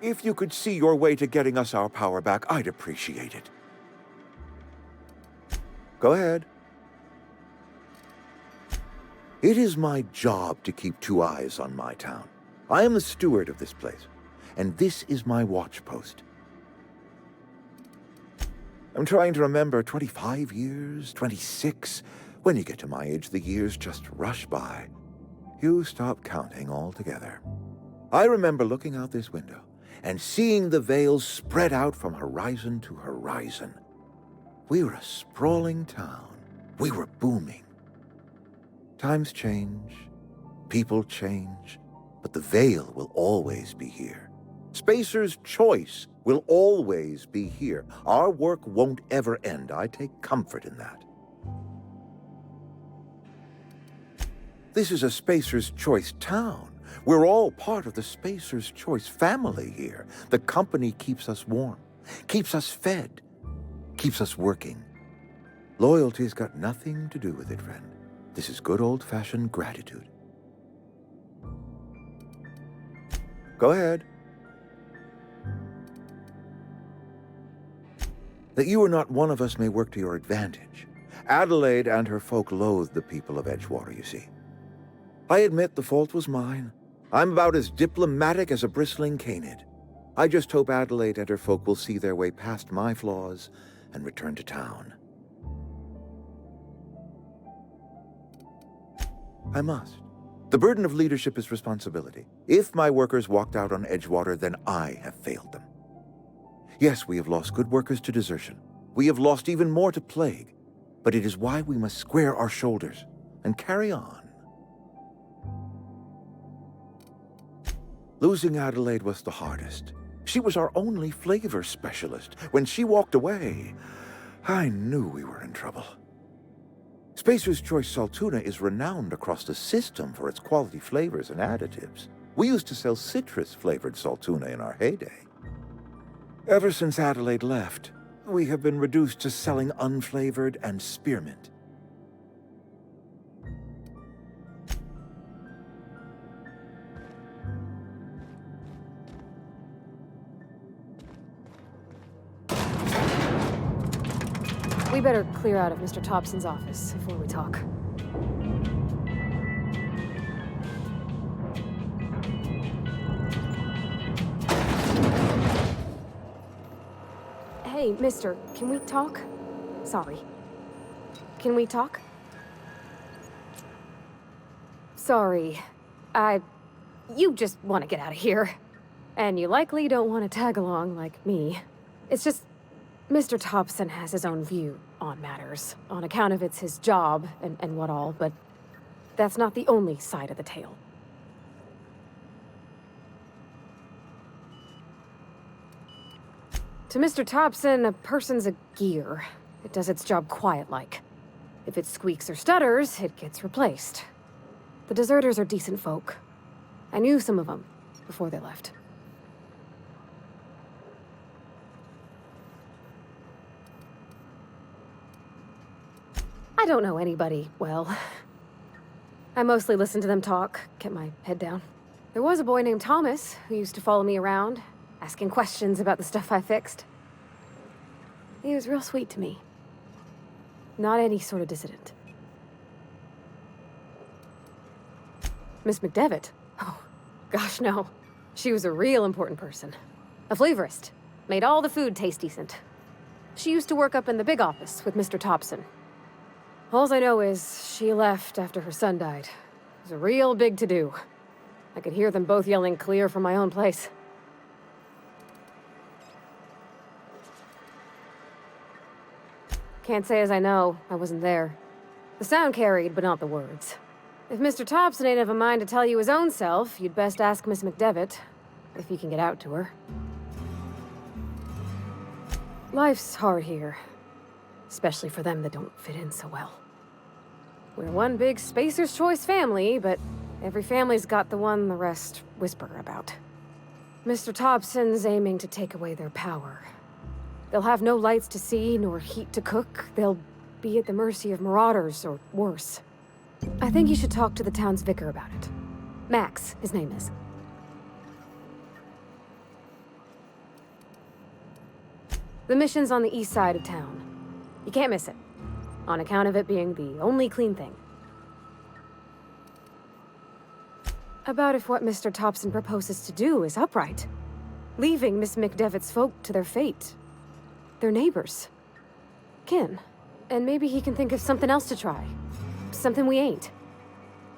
If you could see your way to getting us our power back, I'd appreciate it. Go ahead. It is my job to keep two eyes on my town. I am the steward of this place, and this is my watch post. I'm trying to remember 25 years, 26. When you get to my age, the years just rush by. You stop counting altogether. I remember looking out this window and seeing the veils spread out from horizon to horizon. We were a sprawling town. We were booming. Times change, people change, but the veil will always be here. Spacer's choice will always be here. Our work won't ever end. I take comfort in that. This is a Spacer's Choice town. We're all part of the Spacer's Choice family here. The company keeps us warm, keeps us fed, keeps us working. Loyalty's got nothing to do with it, friend. This is good old-fashioned gratitude. Go ahead. That you are not one of us may work to your advantage. Adelaide and her folk loathe the people of Edgewater, you see. I admit the fault was mine. I'm about as diplomatic as a bristling canid. I just hope Adelaide and her folk will see their way past my flaws and return to town. I must. The burden of leadership is responsibility. If my workers walked out on Edgewater, then I have failed them. Yes, we have lost good workers to desertion. We have lost even more to plague. But it is why we must square our shoulders and carry on. Losing Adelaide was the hardest. She was our only flavor specialist. When she walked away, I knew we were in trouble. Spacer's Choice Saltuna is renowned across the system for its quality flavors and additives. We used to sell citrus-flavored Saltuna in our heyday. Ever since Adelaide left, we have been reduced to selling unflavored and spearmint. We better clear out of Mr. Thompson's office before we talk. Hey, mister, can we talk? Sorry. Can we talk? Sorry. You just want to get out of here. And you likely don't want to tag along like me. It's just, Mr. Thompson has his own view on matters, on account of it's his job and what all, but that's not the only side of the tale. To Mr. Thompson, a person's a gear. It does its job quiet-like. If it squeaks or stutters, it gets replaced. The deserters are decent folk. I knew some of them before they left. I don't know anybody well. I mostly listen to them talk, kept my head down. There was a boy named Thomas who used to follow me around, asking questions about the stuff I fixed. He was real sweet to me. Not any sort of dissident. Miss McDevitt? Oh, gosh no. She was a real important person. A flavorist. Made all the food taste decent. She used to work up in the big office with Mr. Thompson. All I know is she left after her son died. It was a real big to-do. I could hear them both yelling clear from my own place. Can't say as I know. I wasn't there. The sound carried, but not the words. If Mr. Thompson ain't of a mind to tell you his own self, you'd best ask Miss McDevitt, if you can get out to her. Life's hard here. Especially for them that don't fit in so well. We're one big Spacer's Choice family, but every family's got the one the rest whisper about. Mr. Thompson's aiming to take away their power. They'll have no lights to see, nor heat to cook. They'll be at the mercy of marauders, or worse. I think you should talk to the town's vicar about it. Max, his name is. The mission's on the east side of town. You can't miss it, on account of it being the only clean thing. About if what Mr. Thompson proposes to do is upright. Leaving Miss McDevitt's folk to their fate. Their neighbors. Kin. And maybe he can think of something else to try. Something we ain't.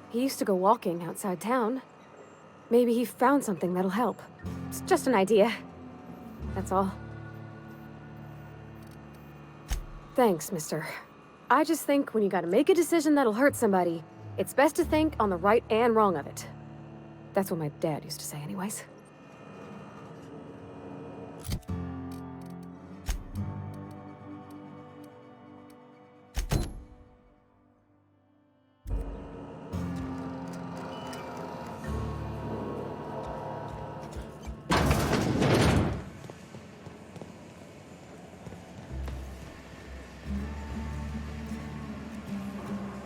He used to go walking outside town. Maybe he found something that'll help. It's just an idea. That's all. Thanks, mister. I just think when you gotta make a decision that'll hurt somebody, it's best to think on the right and wrong of it. That's what my dad used to say anyways.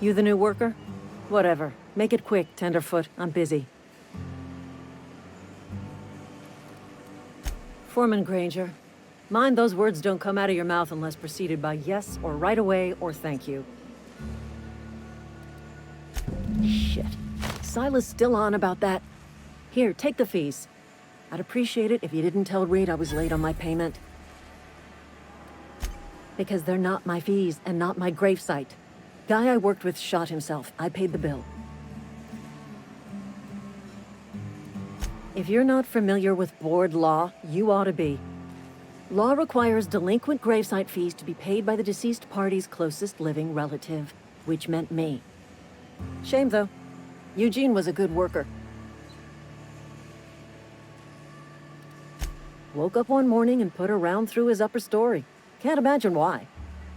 You the new worker? Whatever. Make it quick, tenderfoot. I'm busy. Foreman Granger. Mind those words don't come out of your mouth unless preceded by yes, or right away, or thank you. Shit. Silas still on about that. Here, take the fees. I'd appreciate it if you didn't tell Reed I was late on my payment. Because they're not my fees, and not my gravesite. Guy I worked with shot himself. I paid the bill. If you're not familiar with board law, you ought to be. Law requires delinquent gravesite fees to be paid by the deceased party's closest living relative, which meant me. Shame, though. Eugene was a good worker. Woke up one morning and put a round through his upper story. Can't imagine why.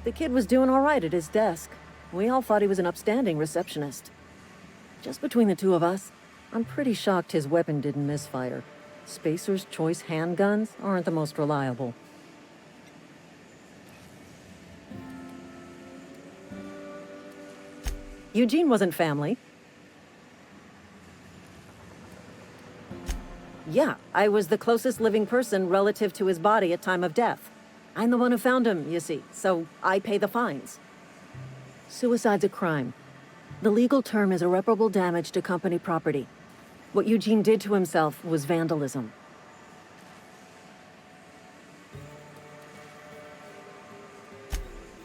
The kid was doing all right at his desk. We all thought he was an upstanding receptionist. Just between the two of us, I'm pretty shocked his weapon didn't misfire. Spacer's Choice handguns aren't the most reliable. Eugene wasn't family. Yeah, I was the closest living person relative to his body at time of death. I'm the one who found him, you see, so I pay the fines. Suicide's a crime. The legal term is irreparable damage to company property. What Eugene did to himself was vandalism.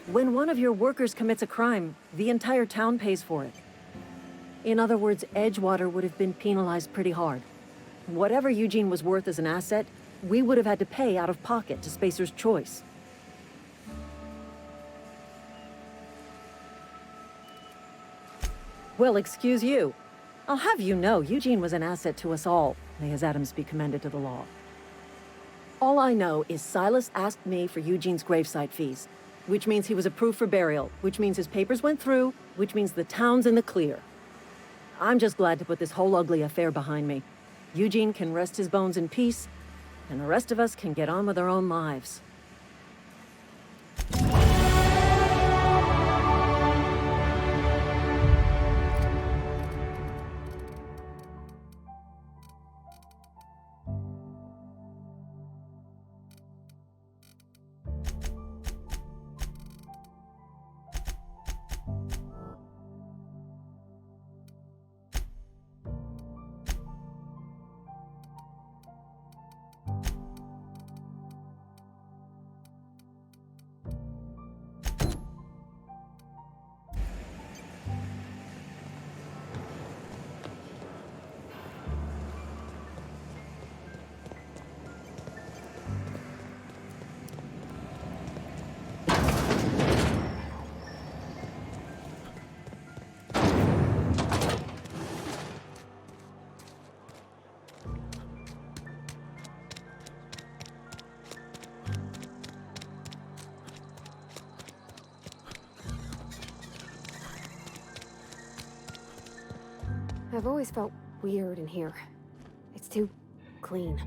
When one of your workers commits a crime, the entire town pays for it. In other words, Edgewater would have been penalized pretty hard. Whatever Eugene was worth as an asset, we would have had to pay out of pocket to Spacer's Choice. Well, excuse you. I'll have you know, Eugene was an asset to us all. May his atoms be commended to the law. All I know is Silas asked me for Eugene's gravesite fees, which means he was approved for burial, which means his papers went through, which means the town's in the clear. I'm just glad to put this whole ugly affair behind me. Eugene can rest his bones in peace, and the rest of us can get on with our own lives. I've always felt weird in here. It's too clean.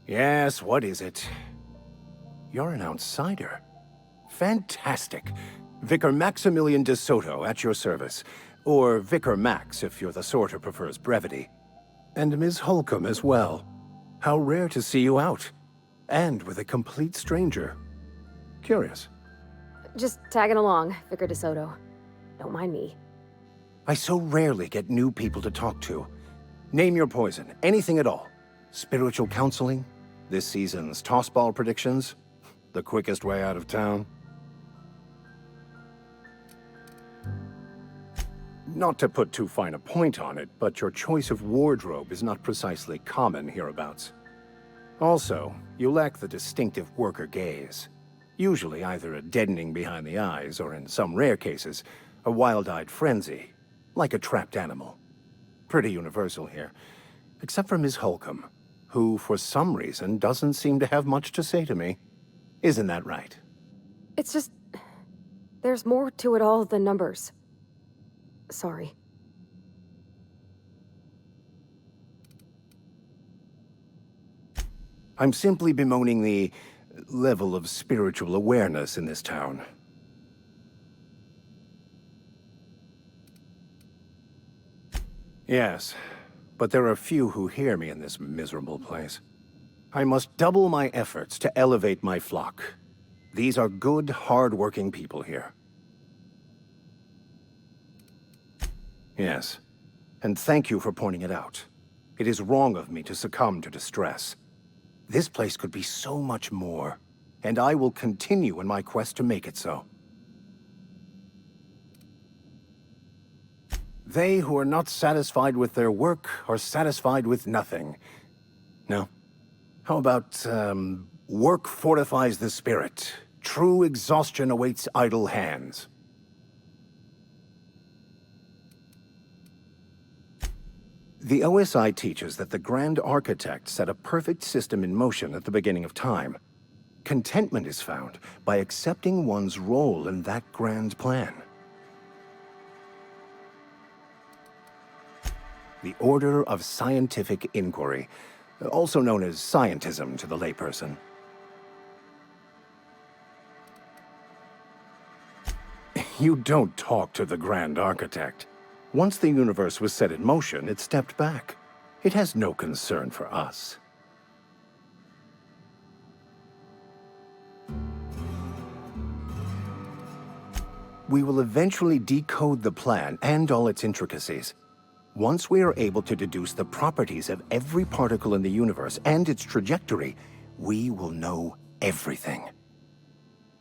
Yes, what is it? You're an outsider. Fantastic. Vicar Maximilian de Soto at your service. Or Vicar Max if you're the sort who prefers brevity. And Ms. Holcomb as well. How rare to see you out. And with a complete stranger. Curious. Just tagging along, Vicar DeSoto. Don't mind me. I so rarely get new people to talk to. Name your poison, anything at all. Spiritual counseling? This season's tossball predictions? The quickest way out of town? Not to put too fine a point on it, but your choice of wardrobe is not precisely common hereabouts. Also, you lack the distinctive worker gaze. Usually either a deadening behind the eyes, or in some rare cases, a wild-eyed frenzy, like a trapped animal. Pretty universal here, except for Ms. Holcomb, who, for some reason, doesn't seem to have much to say to me. Isn't that right? It's just... there's more to it all than numbers. Sorry. I'm simply bemoaning the level of spiritual awareness in this town. Yes, but there are few who hear me in this miserable place. I must double my efforts to elevate my flock. These are good, hard-working people here. Yes, and thank you for pointing it out. It is wrong of me to succumb to distress. This place could be so much more, and I will continue in my quest to make it so. They who are not satisfied with their work are satisfied with nothing. No? How about, work fortifies the spirit. True exhaustion awaits idle hands. The OSI teaches that the Grand Architect set a perfect system in motion at the beginning of time. Contentment is found by accepting one's role in that grand plan. The Order of Scientific Inquiry, also known as scientism to the layperson. You don't talk to the Grand Architect. Once the universe was set in motion, it stepped back. It has no concern for us. We will eventually decode the plan and all its intricacies. Once we are able to deduce the properties of every particle in the universe and its trajectory, we will know everything.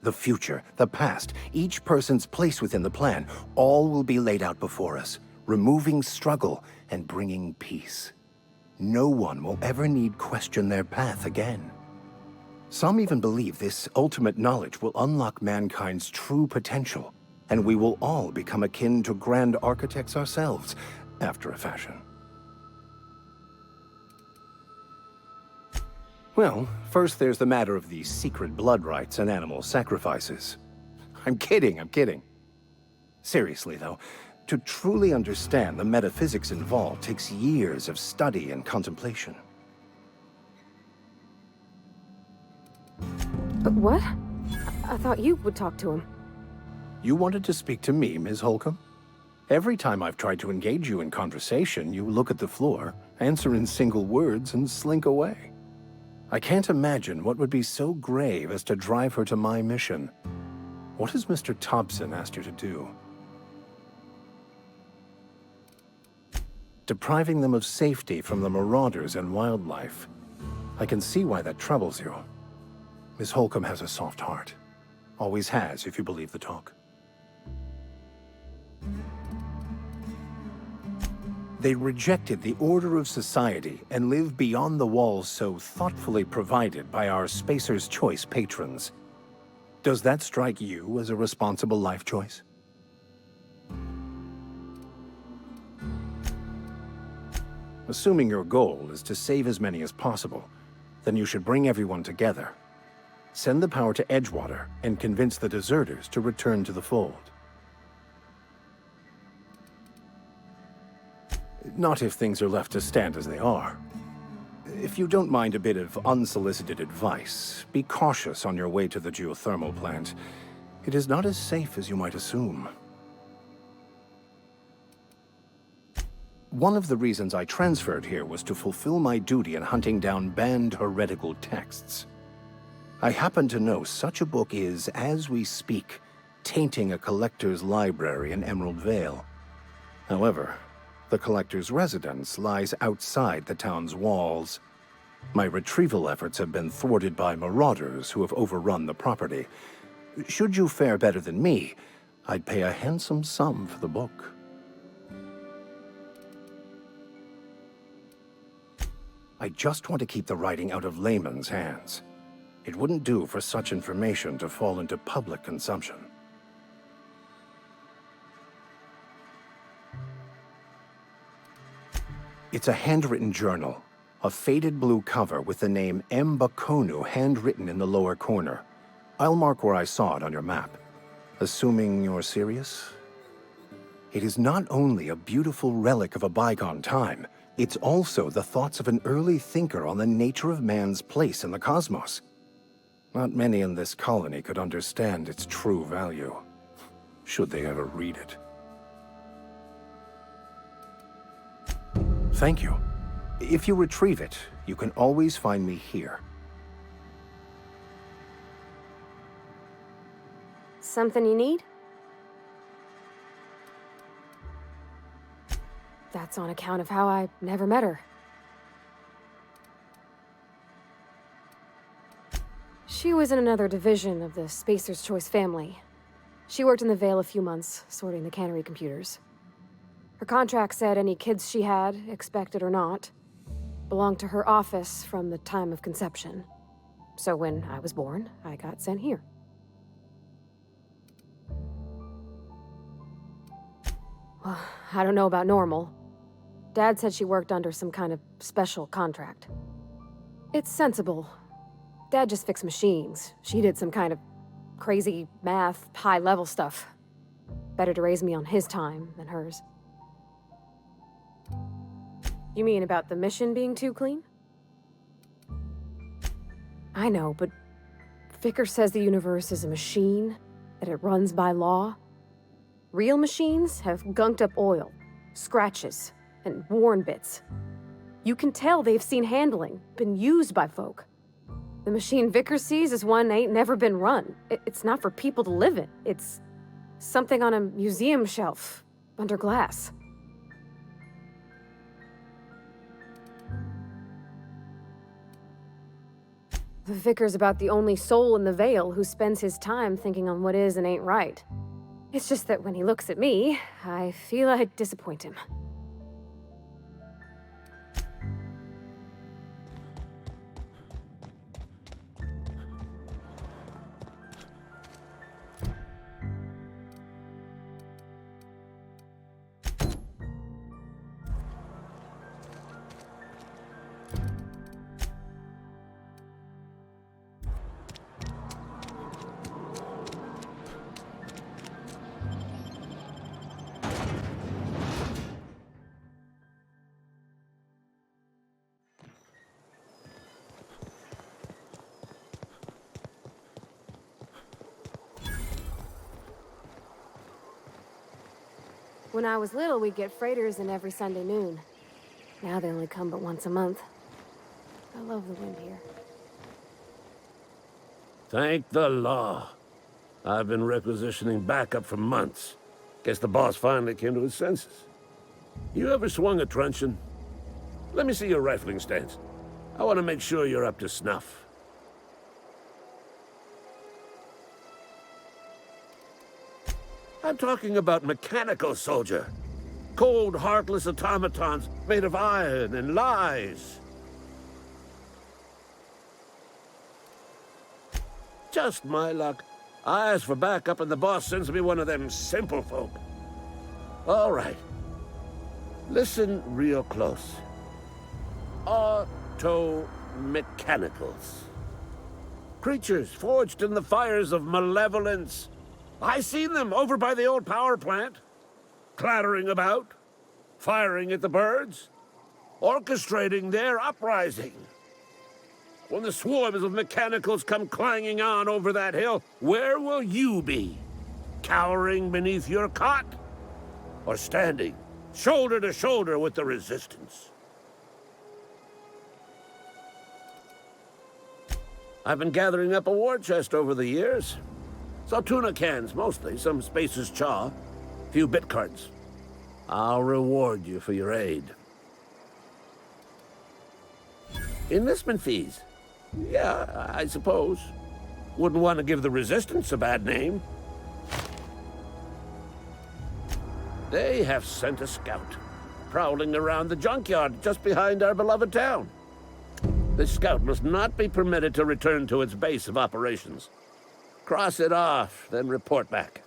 The future, the past, each person's place within the plan, all will be laid out before us, removing struggle and bringing peace. No one will ever need question their path again. Some even believe this ultimate knowledge will unlock mankind's true potential, and we will all become akin to grand architects ourselves, after a fashion. Well, first there's the matter of the secret blood rites and animal sacrifices. I'm kidding. Seriously, though, to truly understand the metaphysics involved takes years of study and contemplation. But what? I thought you would talk to him. You wanted to speak to me, Ms. Holcomb? Every time I've tried to engage you in conversation, you look at the floor, answer in single words, and slink away. I can't imagine what would be so grave as to drive her to my mission. What has Mr. Thompson asked you to do? Depriving them of safety from the marauders and wildlife. I can see why that troubles you. Miss Holcomb has a soft heart. Always has, if you believe the talk. They rejected the order of society and live beyond the walls so thoughtfully provided by our Spacer's Choice patrons. Does that strike you as a responsible life choice? Assuming your goal is to save as many as possible, then you should bring everyone together. Send the power to Edgewater and convince the deserters to return to the fold. Not if things are left to stand as they are. If you don't mind a bit of unsolicited advice, be cautious on your way to the geothermal plant. It is not as safe as you might assume. One of the reasons I transferred here was to fulfill my duty in hunting down banned heretical texts. I happen to know such a book is, as we speak, tainting a collector's library in Emerald Vale. However, the collector's residence lies outside the town's walls. My retrieval efforts have been thwarted by marauders who have overrun the property. Should you fare better than me, I'd pay a handsome sum for the book. I just want to keep the writing out of layman's hands. It wouldn't do for such information to fall into public consumption. It's a handwritten journal, a faded blue cover with the name M. Bakonu handwritten in the lower corner. I'll mark where I saw it on your map. Assuming you're serious? It is not only a beautiful relic of a bygone time, it's also the thoughts of an early thinker on the nature of man's place in the cosmos. Not many in this colony could understand its true value, should they ever read it. Thank you. If you retrieve it, you can always find me here. Something you need? That's on account of how I never met her. She was in another division of the Spacer's Choice family. She worked in the Vale a few months, sorting the cannery computers. Her contract said any kids she had, expected or not, belonged to her office from the time of conception. So when I was born, I got sent here. Well, I don't know about normal. Dad said she worked under some kind of special contract. It's sensible. Dad just fixed machines. She did some kind of crazy math, high-level stuff. Better to raise me on his time than hers. You mean about the mission being too clean? I know, but Vickers says the universe is a machine, that it runs by law. Real machines have gunked up oil, scratches, and worn bits. You can tell they've seen handling, been used by folk. The machine Vickers sees is one ain't never been run. It's not for people to live in. It's something on a museum shelf, under glass. The Vicar's about the only soul in the Vale who spends his time thinking on what is and ain't right. It's just that when he looks at me, I feel I'd disappoint him. When I was little, we'd get freighters in every Sunday noon. Now they only come but once a month. I love the wind here. Thank the law. I've been requisitioning backup for months. Guess the boss finally came to his senses. You ever swung a truncheon? Let me see your rifling stance. I want to make sure you're up to snuff. I'm talking about mechanical soldier. Cold, heartless automatons made of iron and lies. Just my luck. I ask for backup and the boss sends me one of them simple folk. All right. Listen real close. Auto-mechanicals. Creatures forged in the fires of malevolence. I seen them over by the old power plant, clattering about, firing at the birds, orchestrating their uprising. When the swarms of mechanicals come clanging on over that hill, where will you be? Cowering beneath your cot? Or standing, shoulder to shoulder with the resistance? I've been gathering up a war chest over the years. Saltuna cans, mostly, some Spacer's Chaw, a few bit cards. I'll reward you for your aid. Enlistment fees? Yeah, I suppose. Wouldn't want to give the Resistance a bad name. They have sent a scout, prowling around the junkyard just behind our beloved town. This scout must not be permitted to return to its base of operations. Cross it off, then report back.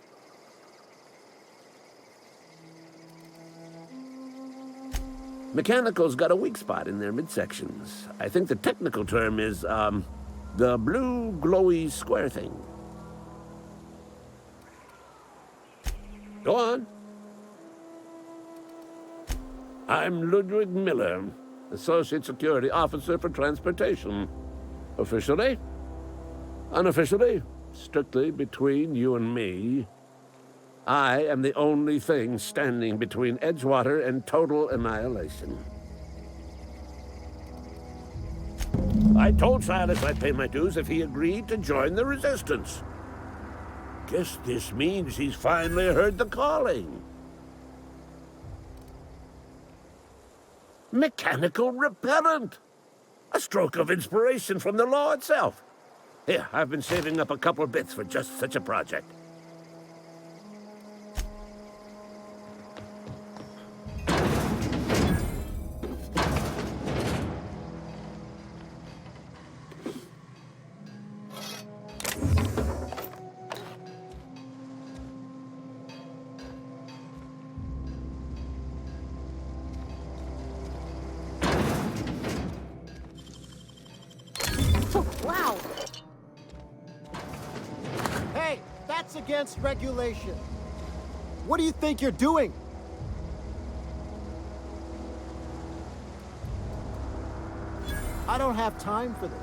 Mechanical's got a weak spot in their midsections. I think the technical term is, the blue glowy square thing. Go on. I'm Ludwig Miller, Associate Security Officer for Transportation. Officially? Unofficially? Strictly between you and me. I am the only thing standing between Edgewater and total annihilation. I told Silas I'd pay my dues if he agreed to join the Resistance. Guess this means he's finally heard the calling. Mechanical repellent! A stroke of inspiration from the law itself. Here, I've been saving up a couple bits for just such a project. Wow! Hey, that's against regulation. What do you think you're doing? I don't have time for this.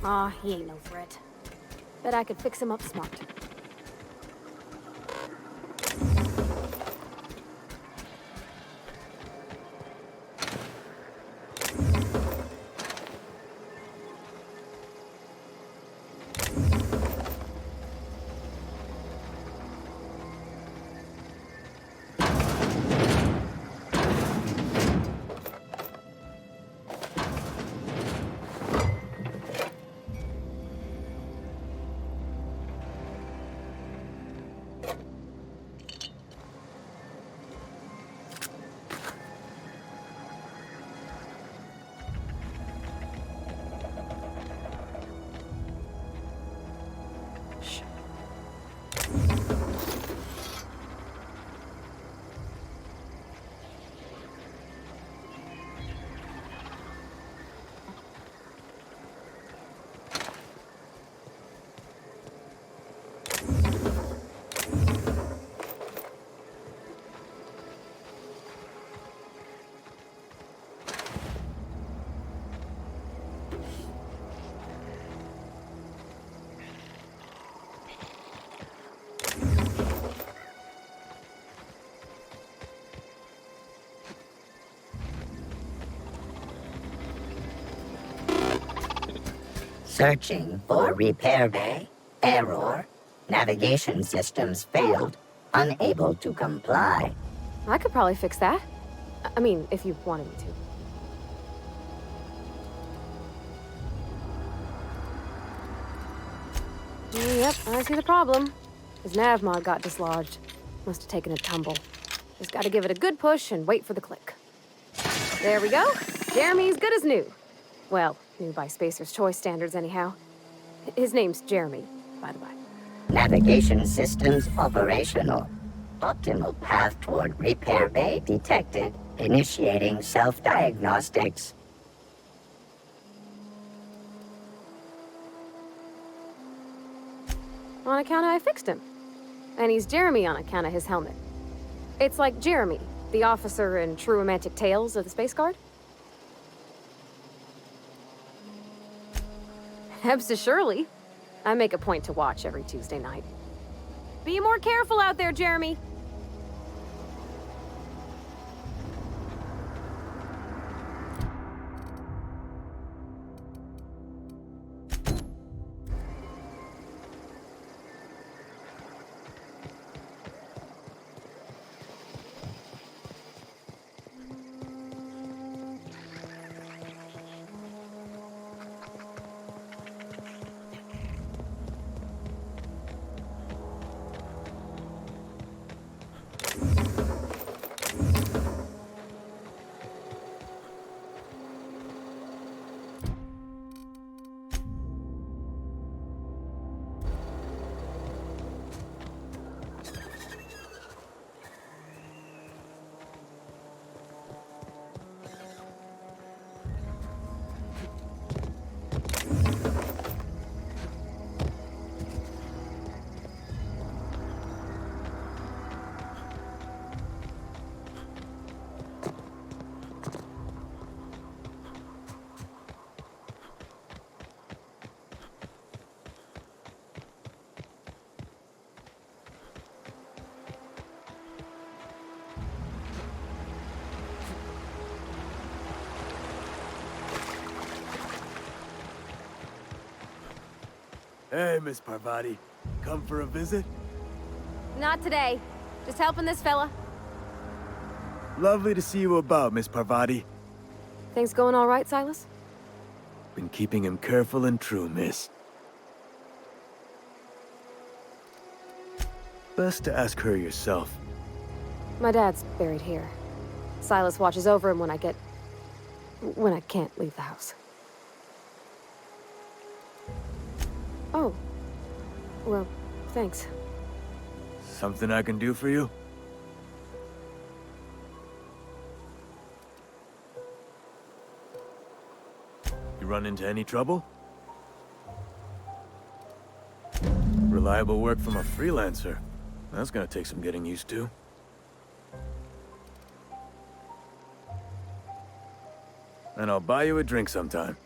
Aw, he ain't no threat. Bet I could fix him up smart. Searching for repair bay. Error. Navigation systems failed. Unable to comply. I could probably fix that. I mean, if you wanted me to. Yep, I see the problem. His nav mod got dislodged. Must have taken a tumble. Just gotta give it a good push and wait for the click. There we go. Jeremy's good as new. Well, new by Spacer's Choice standards anyhow. His name's Jeremy, by the by. Navigation systems operational. Optimal path toward repair bay detected. Initiating self-diagnostics. On account of I fixed him. And he's Jeremy on account of his helmet. It's like Jeremy, the officer in True Romantic Tales of the Space Guard. Hebs Shirley. I make a point to watch every Tuesday night. Be more careful out there, Jeremy. Hey, Miss Parvati. Come for a visit? Not today. Just helping this fella. Lovely to see you about, Miss Parvati. Things going all right, Silas? Been keeping him careful and true, miss. Best to ask her yourself. My dad's buried here. Silas watches over him when I can't leave the house. Oh. Well, thanks. Something I can do for you? You run into any trouble? Reliable work from a freelancer. That's gonna take some getting used to. And I'll buy you a drink sometime.